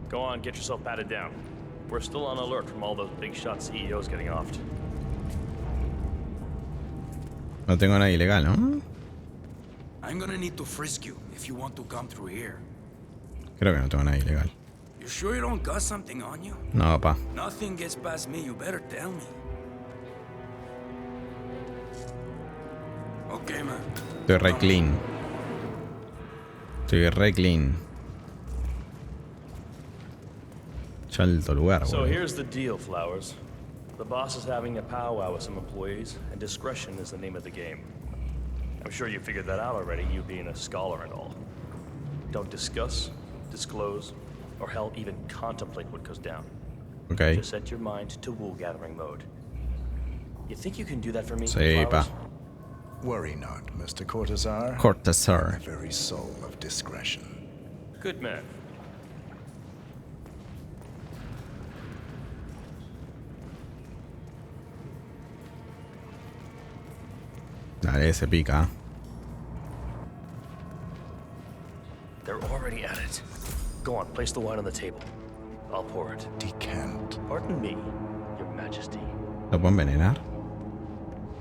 Go on, get yourself patted down. We're still on alert from all those big shot CEOs getting offed. No tengo nada ilegal, ¿no? I'm gonna need to frisk you if you want to come through here. Creo que no tengo nada ilegal. You sure you don't got something on you? No, papá. Nothing gets past me, you better tell me. Okay, man. Estoy re clean. Estoy re clean. Ya alto lugar, So boludo. here's the deal, Flowers. The boss is having a powwow with some employees, and discretion is the name of the game. I'm sure you figured that out already, you being a scholar and all. Don't discuss, disclose, or hell, even contemplate what goes down. Okay. Just set your mind to wool-gathering mode. You think you can do that for me, Sí, pa. Flowers? Worry not, Mr. Cortazar. Cortazar. The very soul of discretion. Good man. Dale, se pica. They're already at it. Go on, place the wine on the table. I'll pour it. Decant. Pardon me, Your Majesty. ¿Lo puedo envenenar?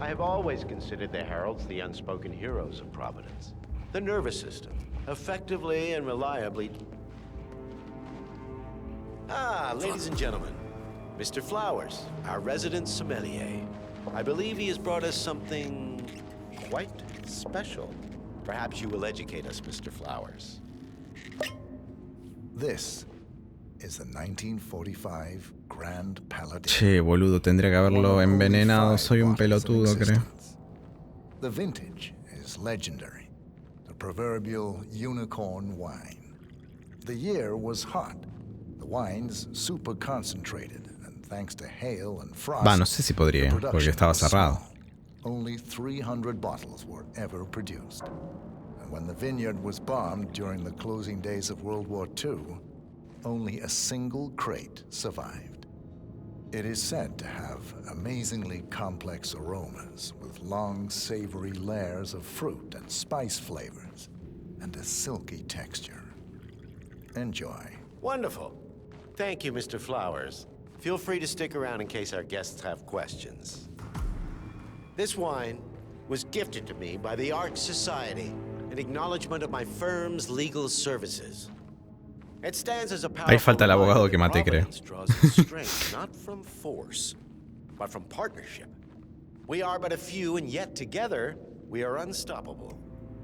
I have always considered the heralds the unspoken heroes of Providence. The nervous system, effectively and reliably... Ah, ladies and gentlemen, Mr. Flowers, our resident sommelier. I believe he has brought us something quite special. Perhaps you will educate us, Mr. Flowers. This is the 1945 Grand Paladin. Che, boludo, tendría que haberlo envenenado. Soy un pelotudo, creo. The vintage is legendary. The proverbial unicorn wine. The year was hot. The wine's super concentrated, and thanks to hail and frost, Va, no sé si podría, porque estaba cerrado. only 300 bottles were ever produced. And when the vineyard was bombed during the closing days of World War II, only a single crate survived. It is said to have amazingly complex aromas with long, savory layers of fruit and spice flavors, and a silky texture. Enjoy. Wonderful. Thank you, Mr. Flowers. Feel free to stick around in case our guests have questions. This wine was gifted to me by the Arch Society in acknowledgement of my firm's legal services. It stands as a Ahí falta el abogado que maté, creo. draws its strength not from force, but from partnership. We are but a few, and yet together we are unstoppable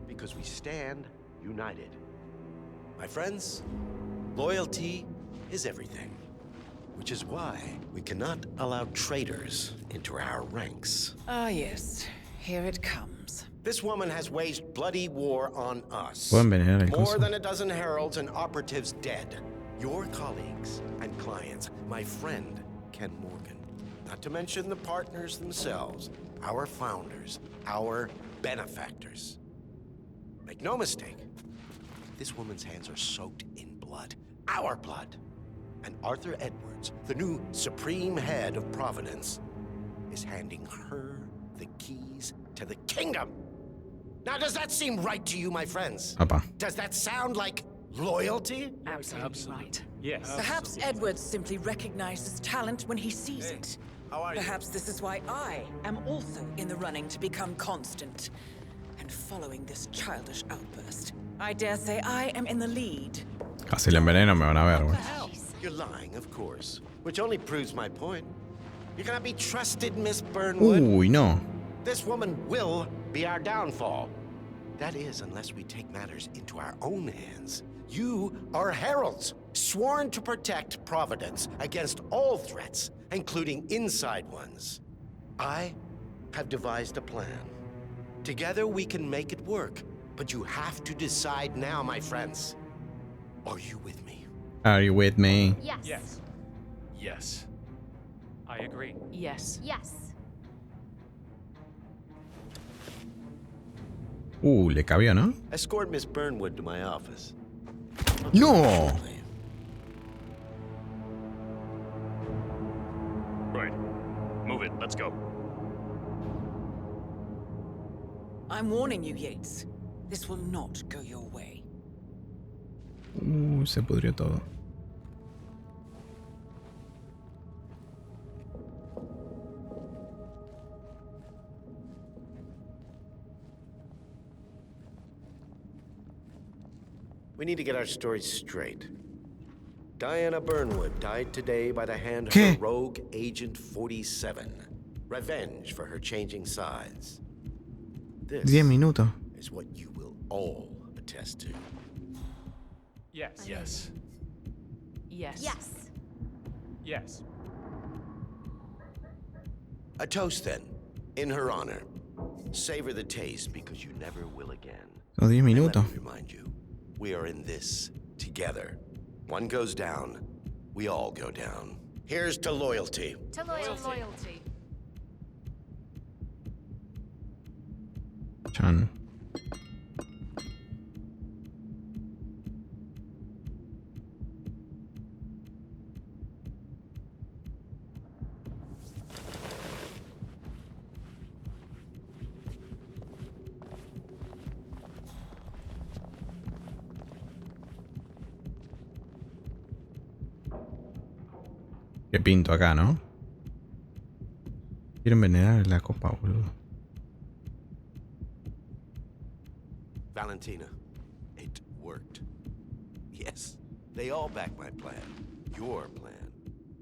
because we stand united. My friends, loyalty is everything, which is why we cannot allow traitors into our ranks. Ah, yes. Here it comes. This woman has waged bloody war on us. ¿Puedo envenenar el More coso? than a dozen heralds and operatives dead. Your colleagues and clients, my friend Ken Morgan. Not to mention the partners themselves, our founders, our benefactors. Make no mistake, this woman's hands are soaked in blood. Our blood. And Arthur Edwards, the new supreme head of Providence, is handing her the keys to the kingdom. Now, does that seem right to you, my friends? Apa. Does that sound like loyalty? Absolutely right. Yes. Perhaps Edwards simply recognizes talent when he sees it. How are you? Perhaps this is why I am also in the running to become constant. And following this childish outburst, I dare say I am in the lead. Casi le enveneno, me van a ver, güey. You're lying, of course. Which only proves my point. You cannot be trusted, Miss Burnwood. Uy, no. This woman will be our downfall. That is, unless we take matters into our own hands. You are heralds, sworn to protect Providence against all threats, including inside ones. I have devised a plan. Together we can make it work, but you have to decide now, my friends. Are you with me? Are you with me? Yes. Yes. Yes. I agree. Yes. Yes. Le cabió, ¿no? Escort Miss Burnwood to my office. No. Right. Move it. Let's go. I'm warning you, Yates. This will not go your way. Se pudrió todo. We need to get our stories straight. Diana Burnwood died today by the hand of ¿Qué? her rogue Agent 47. Revenge for her changing sides. This 10 minutos. is what you will all attest to. Yes. Yes. Yes. Yes. Yes. A toast then, in her honor. Savor the taste because you never will again. Son 10 minutos. Let me remind you, we are in this together. One goes down, we all go down. Here's to loyalty. To loyalty. Chan. ¿Qué pinto acá, no? Quiero envenenar la copa, boludo. Valentina, it worked. Yes, they all back my plan. Your plan.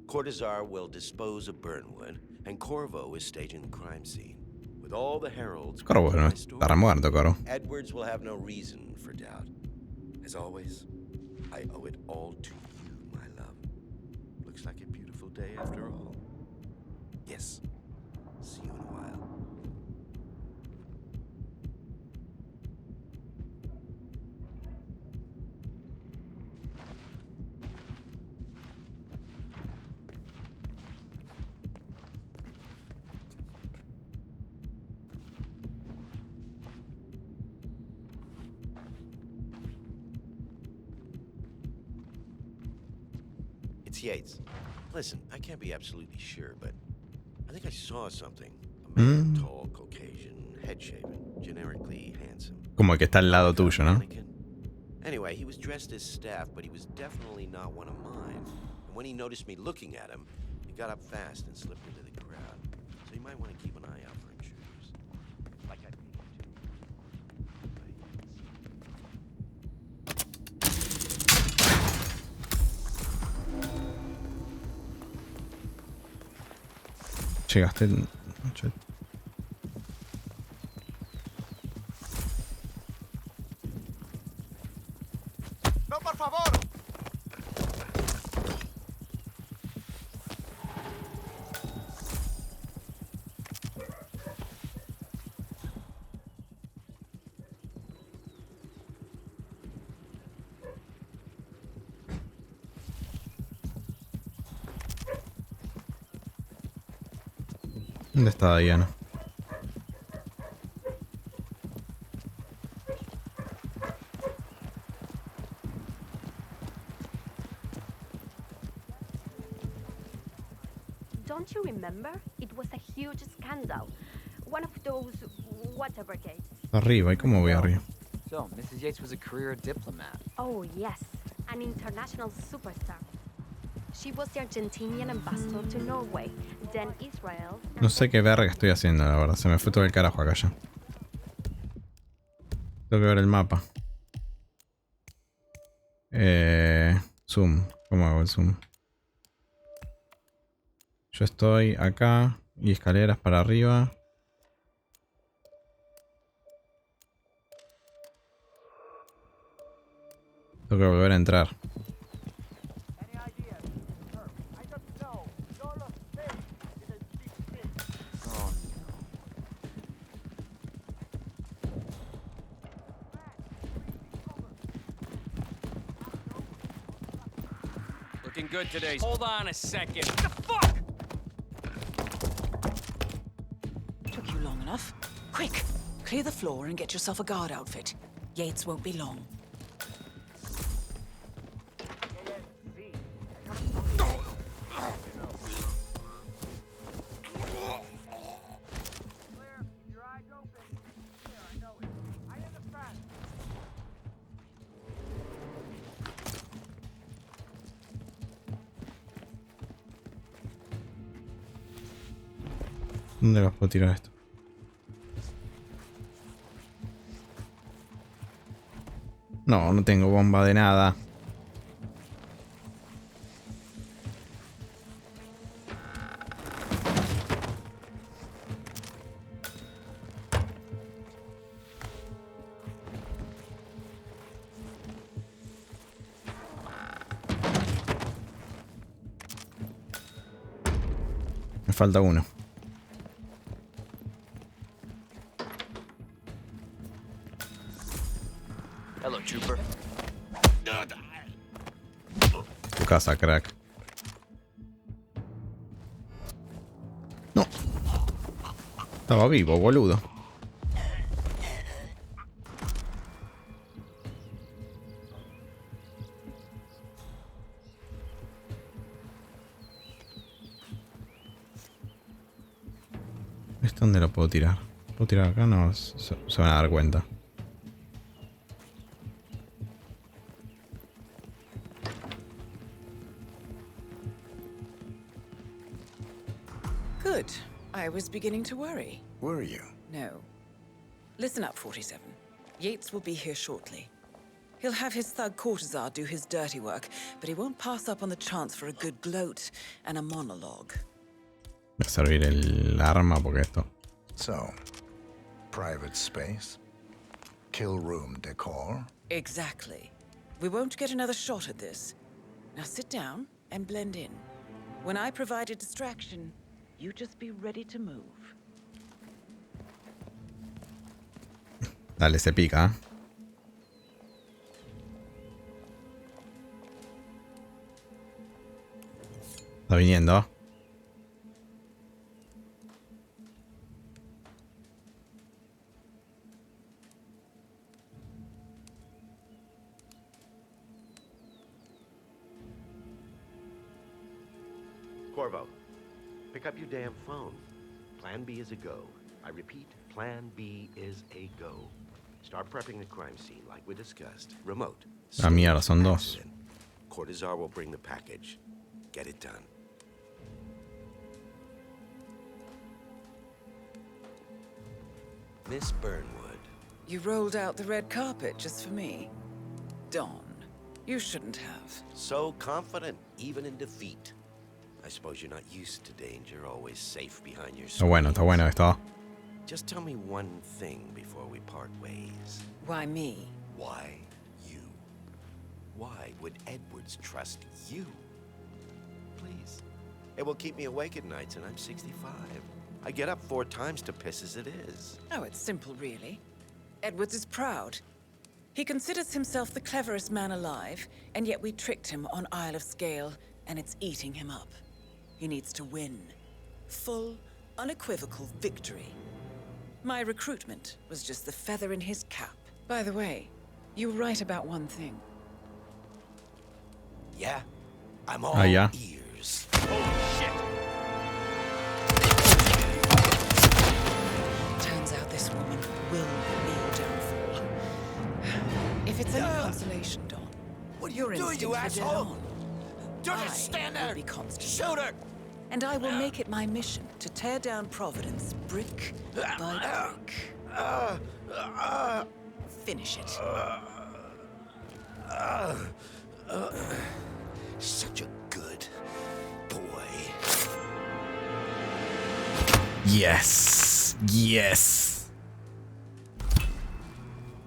Cortazar will dispose of Burnwood, and Corvo is staging the crime scene. With all the heralds... Corvo no estará muerto, Corvo. Edwards will have no reason for doubt. As always, I owe it all to you, my love. Looks like a beautiful day after all. Yes. See you in a while. It's Yates. Listen, I can't be absolutely sure, but I think I saw something. A man, tall, Caucasian, head-shaven, generically handsome. Como el que está al lado tuyo, ¿no? Anyway, he was dressed as staff, but he was definitely not one of mine. And when he noticed me looking at him, he got up fast and slipped into the crowd. So you might want to keep an eye out for intruders. Like I Llegaste el... ¡No, por favor! ¿Dónde está Diana? Don't you remember? It was a huge scandal. One of those whatever gates. Arriba, ¿y cómo voy arriba? So, Mrs. Yates was a career diplomat. Oh, yes. An international superstar. She was the Argentinian ambassador to Norway, then Israel. No sé qué verga estoy haciendo, la verdad. Se me fue todo el carajo acá ya. Tengo que ver el mapa. Zoom. ¿Cómo hago el zoom? Yo estoy acá y escaleras para arriba. Tengo que volver a entrar. Looking good today. Hold on a second. What the fuck? Took you long enough. Quick, clear the floor and get yourself a guard outfit. Yates won't be long. ¿Dónde los puedo tirar esto? No, no tengo bomba de nada. Me falta uno. Hello, trooper. Tu casa, crack. No. Estaba vivo, boludo. ¿Esto dónde lo puedo tirar? ¿Puedo tirar acá? No, se van a dar cuenta. Good. I was beginning to worry. Were you? No. Listen up, 47. Yates will be here shortly. He'll have his thug courtesan do his dirty work, but he won't pass up on the chance for a good gloat and a monologue. Voy a servir el arma porque esto. So, private space? Kill room decor? Exactly. We won't get another shot at this. Now sit down and blend in. When I provide a distraction, you just be ready to move. Dale, se pica. Está viniendo. Corvo, pick up your damn phone. Plan B is a go. I repeat, Plan B is a go. Start prepping the crime scene like we discussed. Remote. Ah, mierda, son dos. Cortazar will bring the package. Get it done. Miss Burnwood. You rolled out the red carpet just for me. Don, you shouldn't have. So confident, even in defeat. I suppose you're not used to danger, always safe behind your screen. Está bueno esto. Just tell me one thing before we part ways. Why me? Why you? Why would Edwards trust you? Please. It will keep me awake at nights, and I'm 65. I get up 4 times to piss as it is. Oh, it's simple, really. Edwards is proud. He considers himself the cleverest man alive, and yet we tricked him on Isle of Scale, and it's eating him up. He needs to win. Full, unequivocal victory. My recruitment was just the feather in his cap. By the way, you were right about one thing. Yeah? I'm all yeah. ears. Holy shit! Turns out this woman will be your downfall. If it's any consolation, Don, What are your you doing, you instincts were dead asshole? on. I will be constant. Shoot her! And I will make it my mission to tear down Providence brick by brick. Finish it. Such a good boy. Yes. Yes.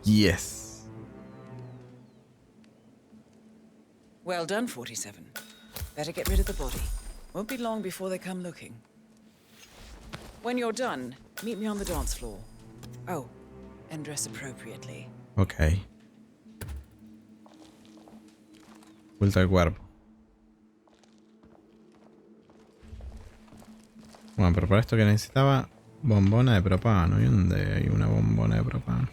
Yes. Well done, 47. Better get rid of the body. Won't be long before they come looking. When you're done, meet me on the dance floor. Oh, and dress appropriately. Ok. Vuelta al cuerpo. Bueno, pero para esto que necesitaba bombona de propano. ¿Y dónde hay una bombona de propano?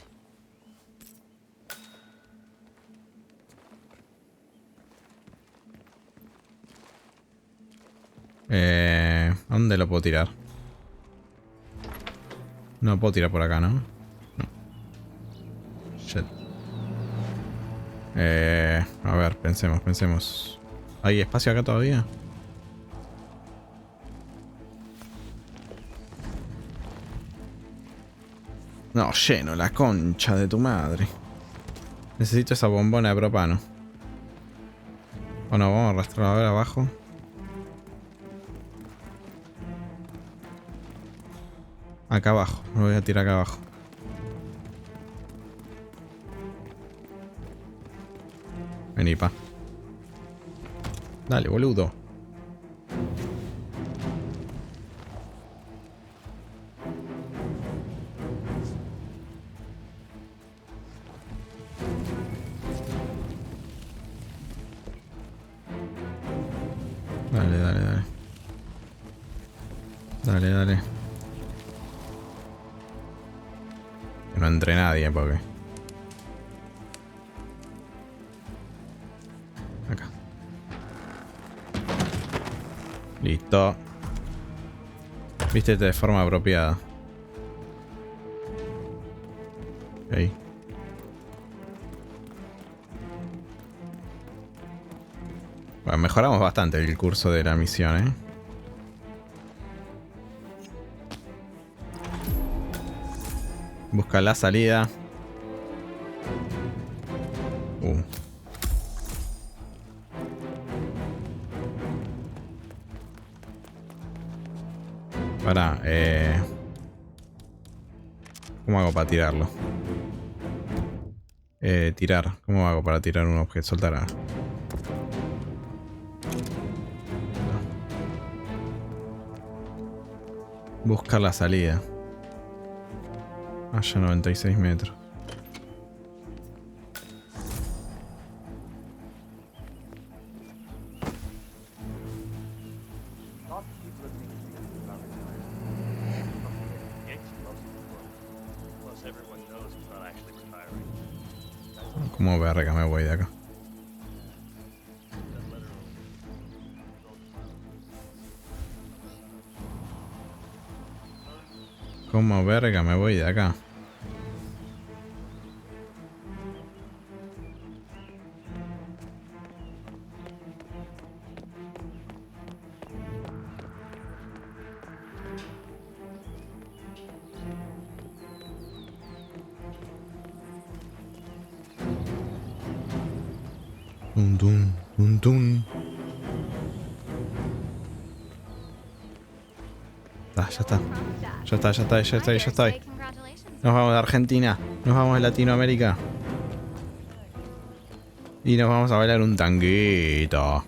¿A dónde lo puedo tirar? No lo puedo tirar por acá, ¿no? No. Shit. A ver, pensemos. ¿Hay espacio acá todavía? No, lleno, la concha de tu madre. Necesito esa bombona de propano. Bueno, vamos a arrastrarla a ver abajo. Acá abajo, me voy a tirar acá abajo. Vení, pa. Dale, boludo. Dale. Que no entre nadie, porque... Acá. Listo. Vístete de forma apropiada. Ok. Bueno, mejoramos bastante el curso de la misión, ¿eh? Busca la salida. Pará, ¿cómo hago para tirarlo? Tirar. ¿Cómo hago para tirar un objeto? Soltar. Buscar la salida. Allá 96 metros. ¿Cómo verga me voy de acá? ¿Cómo verga me voy de acá? Ya está. Nos vamos de Argentina. Nos vamos de Latinoamérica. Y nos vamos a bailar un tanguito.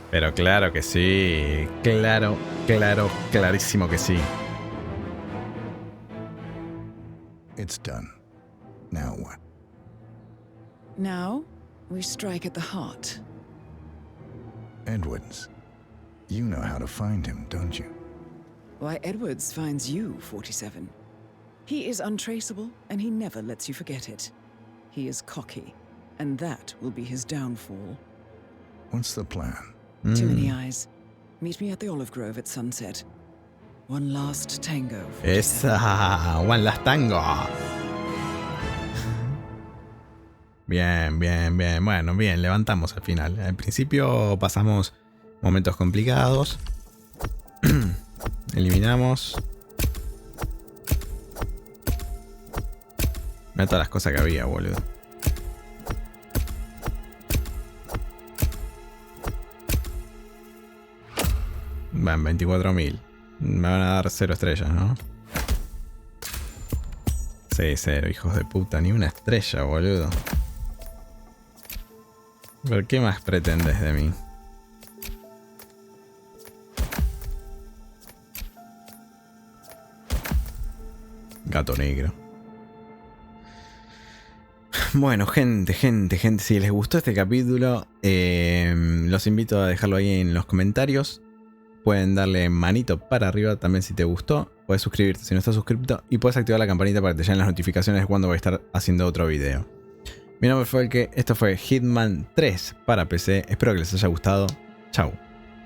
Pero claro que sí. Clarísimo que sí. It's done. Now what? Now, we strike at the heart. Edwards. You know how to find him, don't you? Why, Edwards finds you, 47. He is untraceable, and he never lets you forget it. He is cocky, and that will be his downfall. What's the plan? Too many eyes. Meet me at the Olive Grove at sunset. One last tango. 47. Esa, one last tango. Bien, bien, bien. Bueno, bien, levantamos al final. Al principio pasamos momentos complicados. Eliminamos. Mira todas las cosas que había, boludo. Van 24.000. Me van a dar 0 estrellas, ¿no? Sí, 0, hijos de puta. Ni una estrella, boludo. ¿Pero qué más pretendes de mí? Gato negro. Bueno, gente, si les gustó este capítulo, los invito a dejarlo ahí en los comentarios. Pueden darle manito para arriba también si te gustó. Puedes suscribirte si no estás suscrito. Y puedes activar la campanita para que te lleguen las notificaciones de cuando voy a estar haciendo otro video. Mi nombre fue ByFolke. Esto fue Hitman 3 para PC. Espero que les haya gustado. Chau.